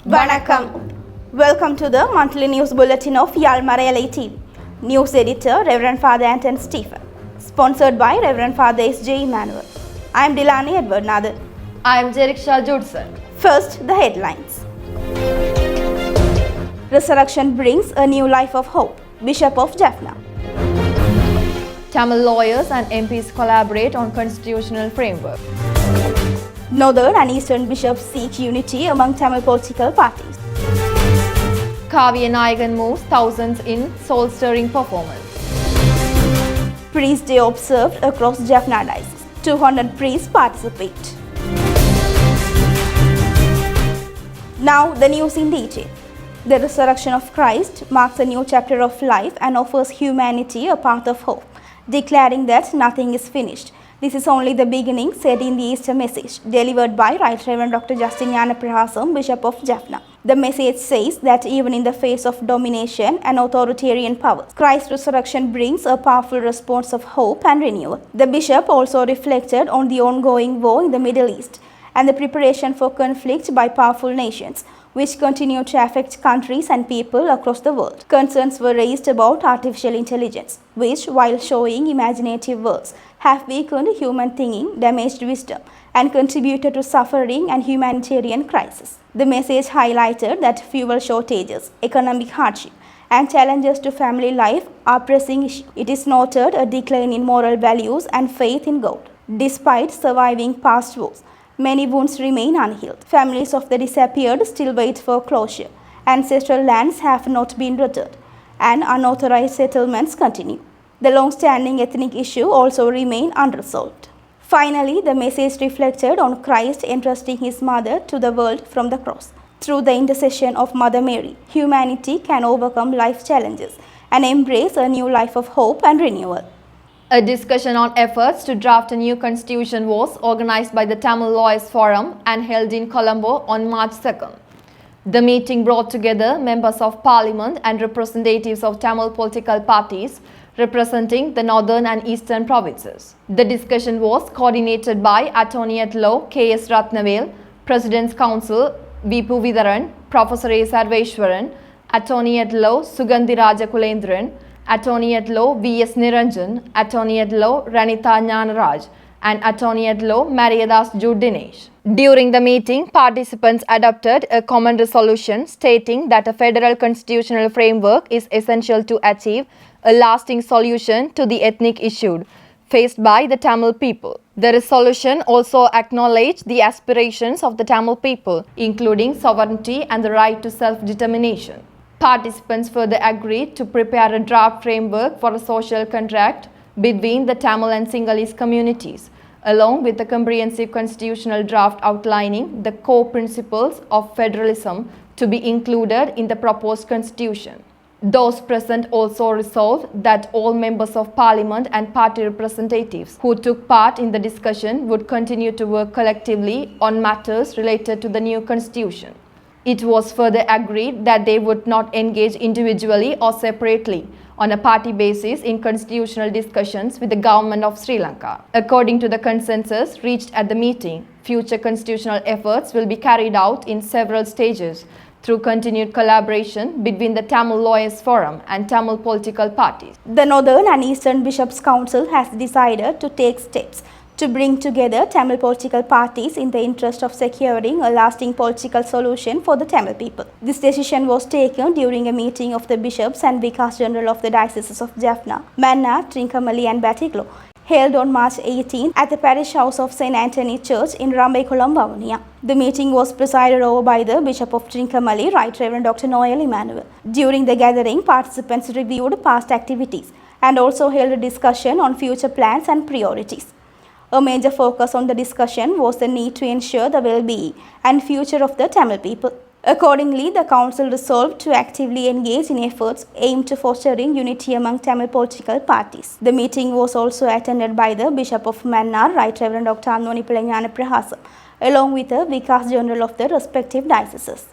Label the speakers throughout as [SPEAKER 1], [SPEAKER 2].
[SPEAKER 1] Vanakkam. Welcome to the monthly news bulletin of Yarl Marai TV. News editor Reverend Father Anton Stephen. Sponsored by Reverend Father S.J. Emmanuel. I am Dilani Edward Nathan.
[SPEAKER 2] I am Jeriksha Judson.
[SPEAKER 1] First, the headlines. Resurrection brings a new life of hope. Bishop of Jaffna.
[SPEAKER 2] Tamil lawyers and MPs collaborate on constitutional framework.
[SPEAKER 1] Northern and Eastern bishops seek unity among Tamil political parties.
[SPEAKER 2] Kaviya Nayagan moves thousands in soul-stirring performance.
[SPEAKER 1] Priest Day observed across Jaffna Diocese. 200 priests participate. Now the news in detail. The resurrection of Christ marks a new chapter of life and offers humanity a path of hope, declaring that nothing is finished. This is only the beginning, said in the Easter message, delivered by Right Reverend Dr. Justin Prahasam, Bishop of Jaffna. The message says that even in the face of domination and authoritarian powers, Christ's resurrection brings a powerful response of hope and renewal. The bishop also reflected on the ongoing war in the Middle East and the preparation for conflict by powerful nations, which continue to affect countries and people across the world. Concerns were raised about artificial intelligence, which, while showing imaginative worlds, have weakened human thinking, damaged wisdom, and contributed to suffering and humanitarian crisis. The message highlighted that fuel shortages, economic hardship, and challenges to family life are pressing issues. It is noted a decline in moral values and faith in God. Despite surviving past wars, many wounds remain unhealed. Families of the disappeared still wait for closure. Ancestral lands have not been returned, and unauthorized settlements continue. The long-standing ethnic issue also remains unresolved. Finally, the message reflected on Christ entrusting his mother to the world from the cross. Through the intercession of Mother Mary, humanity can overcome life challenges and embrace a new life of hope and renewal.
[SPEAKER 2] A discussion on efforts to draft a new constitution was organized by the Tamil Lawyers Forum and held in Colombo on March 2nd. The meeting brought together members of parliament and representatives of Tamil political parties representing the northern and eastern provinces. The discussion was coordinated by Attorney at Law K.S. Ratnavel, President's Counsel V. Puvitharan, Professor A. Sarveshwaran, Attorney at Law Sugandhi Rajakulendran, Attorney at Law V.S. Niranjan, Attorney at Law Ranitha Jnanaraj, and Attorney at Law Mariadas Jude Dinesh. During the meeting, participants adopted a common resolution stating that a federal constitutional framework is essential to achieve a lasting solution to the ethnic issue faced by the Tamil people. The resolution also acknowledged the aspirations of the Tamil people, including sovereignty and the right to self-determination. Participants further agreed to prepare a draft framework for a social contract between the Tamil and Sinhalese communities, along with a comprehensive constitutional draft outlining the core principles of federalism to be included in the proposed constitution. Those present also resolved that all members of parliament and party representatives who took part in the discussion would continue to work collectively on matters related to the new constitution. It was further agreed that they would not engage individually or separately on a party basis in constitutional discussions with the government of Sri Lanka. According to the consensus reached at the meeting, future constitutional efforts will be carried out in several stages through continued collaboration between the Tamil Lawyers Forum and Tamil political parties.
[SPEAKER 1] The Northern and Eastern Bishops' Council has decided to take steps to bring together Tamil political parties in the interest of securing a lasting political solution for the Tamil people. This decision was taken during a meeting of the bishops and vicars general of the dioceses of Jaffna, Mannar, Trincomalee and Batiglo, held on March 18 at the parish house of St. Anthony Church in Rambaykulam, Vavuniya. The meeting was presided over by the Bishop of Trincomalee, Right Reverend Dr. Noel Emmanuel. During the gathering, participants reviewed past activities and also held a discussion on future plans and priorities. A major focus on the discussion was the need to ensure the well-being and future of the Tamil people. Accordingly, the Council resolved to actively engage in efforts aimed to fostering unity among Tamil political parties. The meeting was also attended by the Bishop of Mannar, Right Reverend Dr. Jnana Prahasam, along with the Vicars General of the respective dioceses.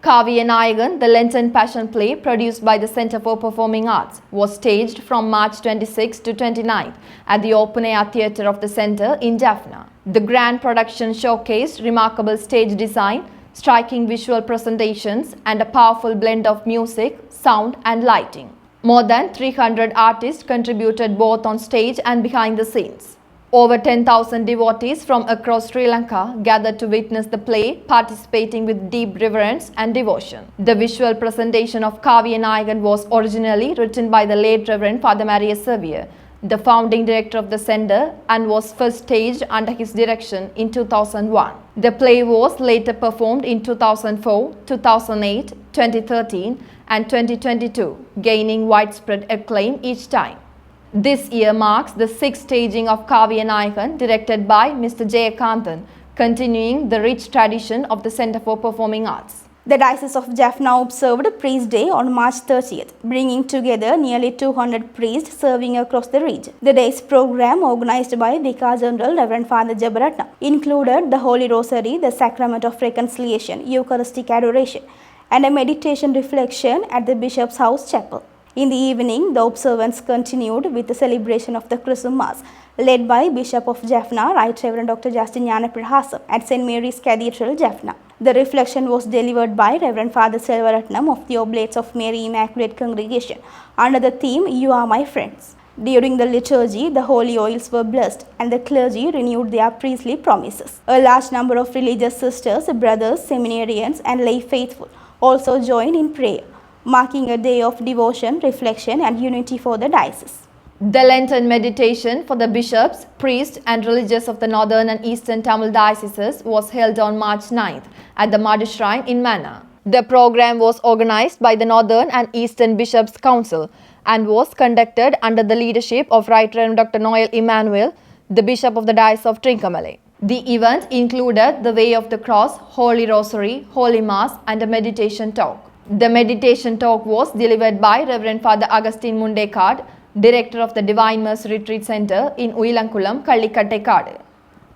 [SPEAKER 2] Kaviya Nayagan, the Lenton Passion play produced by the Centre for Performing Arts, was staged from March 26 to 29 at the Open Air Theatre of the Centre in Jaffna. The grand production showcased remarkable stage design, striking visual presentations, and a powerful blend of music, sound, and lighting. More than 300 artists contributed both on stage and behind the scenes. Over 10,000 devotees from across Sri Lanka gathered to witness the play, participating with deep reverence and devotion. The visual presentation of Kaviya Nayagan was originally written by the late Reverend Father Marai, the founding director of the center, and was first staged under his direction in 2001. The play was later performed in 2004, 2008, 2013 and 2022, gaining widespread acclaim each time. This year marks the sixth staging of Kaviya Nayagan, directed by Mr. ANTON, continuing the rich tradition of the Centre for Performing Arts.
[SPEAKER 1] The Diocese of Jaffna observed Priest Day on March 30th, bringing together nearly 200 priests serving across the region. The day's program, organized by Vicar General Reverend Father Jabaratna, included the Holy Rosary, the Sacrament of Reconciliation, Eucharistic Adoration, and a meditation reflection at the Bishop's House Chapel. In the evening, the observance continued with the celebration of the Christmas, led by Bishop of Jaffna, Right Reverend Dr. Justin Gnanaprahasam, at St. Mary's Cathedral, Jaffna. The reflection was delivered by Reverend Father Selvaratnam of the Oblates of Mary Immaculate Congregation under the theme, You Are My Friends. During the liturgy, the holy oils were blessed and the clergy renewed their priestly promises. A large number of religious sisters, brothers, seminarians, and lay faithful also joined in prayer, marking a day of devotion, reflection, and unity for the diocese.
[SPEAKER 2] The Lenton Meditation for the bishops, priests, and religious of the Northern and Eastern Tamil Dioceses was held on March 9th at the Mother Shrine in Manna. The program was organized by the Northern and Eastern Bishops' Council and was conducted under the leadership of Right Reverend Dr. Noel Emmanuel, the Bishop of the Diocese of Trincomalee. The event included the Way of the Cross, Holy Rosary, Holy Mass, and a meditation talk. The meditation talk was delivered by Reverend Father Augustine Mundekad, Director of the Divine Mercy Retreat Center in Uilankulam, Kallikattekadu.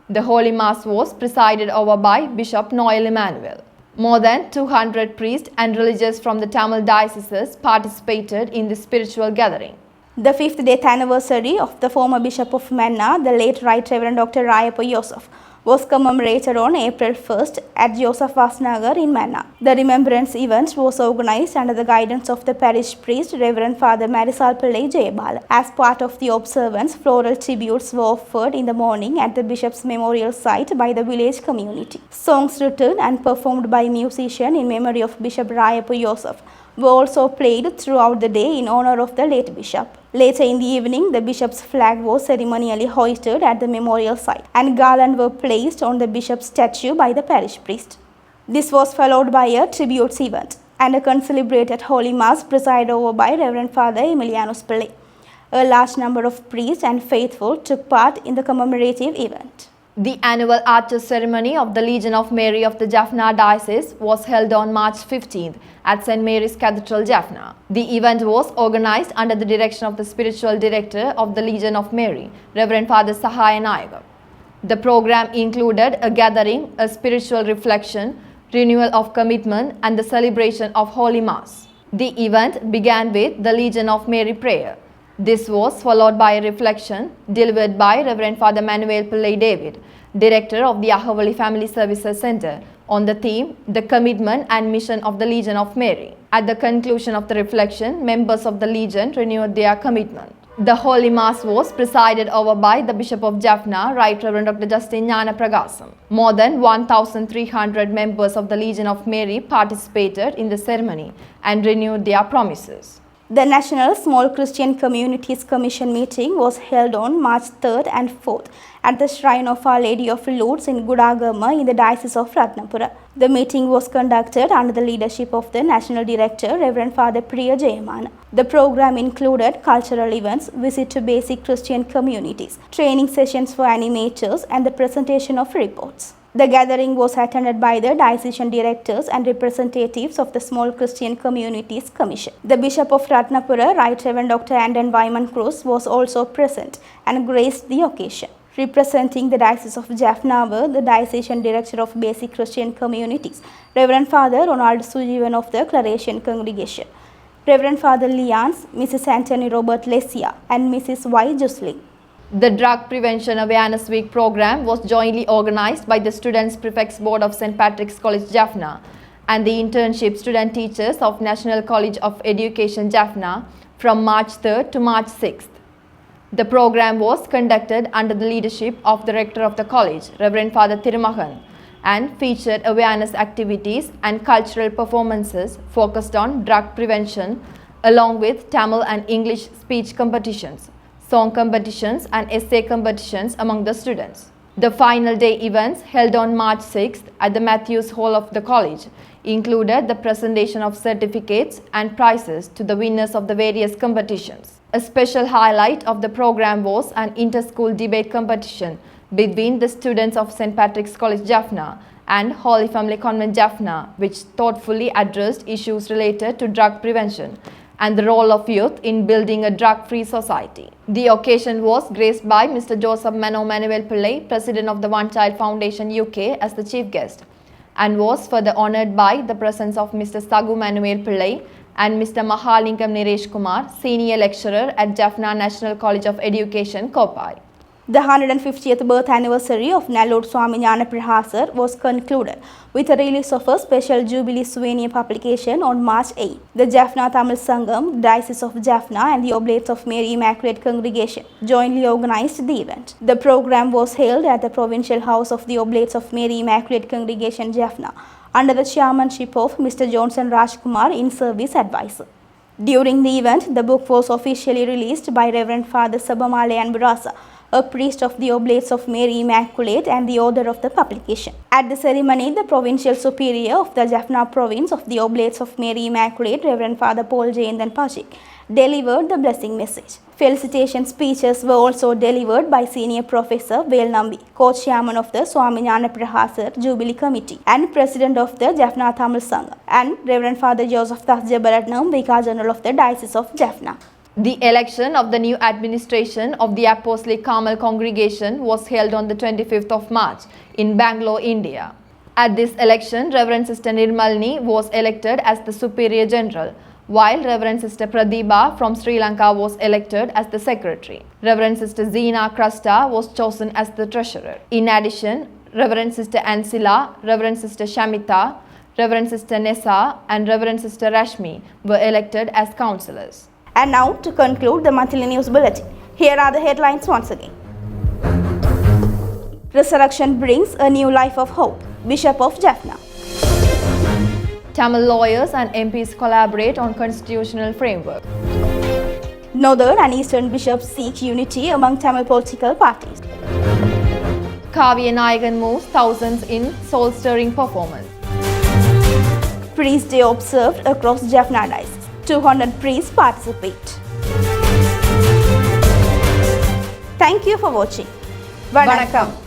[SPEAKER 2] The Holy Mass was presided over by Bishop Noel Emmanuel. More than 200 priests and religious from the Tamil dioceses participated in the spiritual gathering.
[SPEAKER 1] The 5th death anniversary of the former Bishop of Manna, the late Right Reverend Dr. Rayappa Joseph, was commemorated on April 1st at Joseph Vasnagar in Manna. The remembrance event was organized under the guidance of the parish priest Reverend Father Marisal Pillai Jayabala. As part of the observance, floral tributes were offered in the morning at the Bishop's memorial site by the village community. Songs written and performed by musicians in memory of Bishop Rayappa Joseph were also played throughout the day in honor of the late bishop. Later in the evening, the bishop's flag was ceremonially hoisted at the memorial site and garlands were placed on the bishop's statue by the parish priest. This was followed by a tributes event and a concelebrated Holy Mass presided over by Reverend Father Emilianus Pillai. A large number of priests and faithful took part in the commemorative event.
[SPEAKER 2] The annual Arches ceremony of the Legion of Mary of the Jaffna Diocese was held on March 15th at St. Mary's Cathedral, Jaffna. The event was organized under the direction of the spiritual director of the Legion of Mary, Reverend Father Sahaya Nayagan. The program included a gathering, a spiritual reflection, renewal of commitment, and the celebration of Holy Mass. The event began with the Legion of Mary prayer. This was followed by a reflection delivered by Reverend Father Manuel Pillai David, Director of the Ahavali Family Services Center, on the theme, The Commitment and Mission of the Legion of Mary. At the conclusion of the reflection, members of the Legion renewed their commitment. The Holy Mass was presided over by the Bishop of Jaffna, Right Reverend Dr. Justin Gnanaprahasam. More than 1,300 members of the Legion of Mary participated in the ceremony and renewed their promises.
[SPEAKER 1] The National Small Christian Communities Commission meeting was held on March 3rd and 4th at the Shrine of Our Lady of Lourdes in Gudagama in the Diocese of Ratnapura. The meeting was conducted under the leadership of the National Director, Reverend Father Priya Jayamana. The program included cultural events, visit to basic Christian communities, training sessions for animators, and the presentation of reports. The gathering was attended by the diocesan directors and representatives of the Small Christian Communities Commission. The Bishop of Ratnapura, Right Reverend Dr. Anton Wyman Cruz, was also present and graced the occasion. Representing the Diocese of Jaffna were the diocesan director of Basic Christian Communities, Reverend Father Ronald Sujivan of the Claretian Congregation, Reverend Father Lians, Mrs. Anthony Robert Lesia, and Mrs. Y. Jusling.
[SPEAKER 2] The Drug Prevention Awareness Week program was jointly organized by the Students' Prefects Board of St. Patrick's College, Jaffna, and the Internship Student Teachers of National College of Education, Jaffna, from March 3rd to March 6th. The program was conducted under the leadership of the Rector of the College, Reverend Father Thirumagan, and featured awareness activities and cultural performances focused on drug prevention, along with Tamil and English speech competitions, song competitions and essay competitions among the students. The final day events held on March 6th at the Matthews Hall of the college included the presentation of certificates and prizes to the winners of the various competitions. A special highlight of the program was an inter-school debate competition between the students of St. Patrick's College, Jaffna, and Holy Family Convent, Jaffna, which thoughtfully addressed issues related to drug prevention and the role of youth in building a drug-free society. The occasion was graced by Mr. Joseph Mano Manuel Pillai, President of the One Child Foundation UK, as the chief guest, and was further honoured by the presence of Mr. Sagu Manuel Pillai and Mr. Mahalingam Niresh Kumar, Senior Lecturer at Jaffna National College of Education, Kopai.
[SPEAKER 1] The 150th birth anniversary of Nallur Swami Jnana Prahasar was concluded with the release of a special Jubilee souvenir publication on March 8. The Jaffna Tamil Sangam, Diocese of Jaffna and the Oblates of Mary Immaculate Congregation jointly organized the event. The program was held at the Provincial House of the Oblates of Mary Immaculate Congregation, Jaffna, under the chairmanship of Mr. Johnson Rajkumar, in-service advisor. During the event, the book was officially released by Reverend Father Sabamalayan Burasa, a priest of the Oblates of Mary Immaculate and the author of the publication. At the ceremony, the Provincial Superior of the Jaffna Province of the Oblates of Mary Immaculate, Reverend Father Paul Jayandan Pachik, delivered the blessing message. Felicitation speeches were also delivered by Senior Professor Vel Nambi, co-chairman of the Swami Jnana Prahasar Jubilee Committee and President of the Jaffna Tamil Sangam, and Reverend Father Joseph Das Jabaratnam, Vicar General of the Diocese of Jaffna.
[SPEAKER 2] The election of the new administration of the Apostolic Carmel Congregation was held on the 25th of March in Bangalore, India. At this election, Reverend Sister Nirmalini was elected as the Superior General, while Reverend Sister Pradibha from Sri Lanka was elected as the Secretary. Reverend Sister Zina Krasta was chosen as the Treasurer. In addition, Reverend Sister Ansila, Reverend Sister Shamita, Reverend Sister Nessa and Reverend Sister Rashmi were elected as councillors.
[SPEAKER 1] And now, to conclude the monthly news bulletin, here are the headlines once again. Resurrection brings a new life of hope. Bishop of Jaffna.
[SPEAKER 2] Tamil lawyers and MPs collaborate on constitutional framework.
[SPEAKER 1] Northern and Eastern bishops seek unity among Tamil political parties.
[SPEAKER 2] Kaviya Nayagan moves thousands in soul-stirring performance.
[SPEAKER 1] Priest Day observed across Jaffna Diocese. 200 priests participate. Thank you for watching. Vanakkam.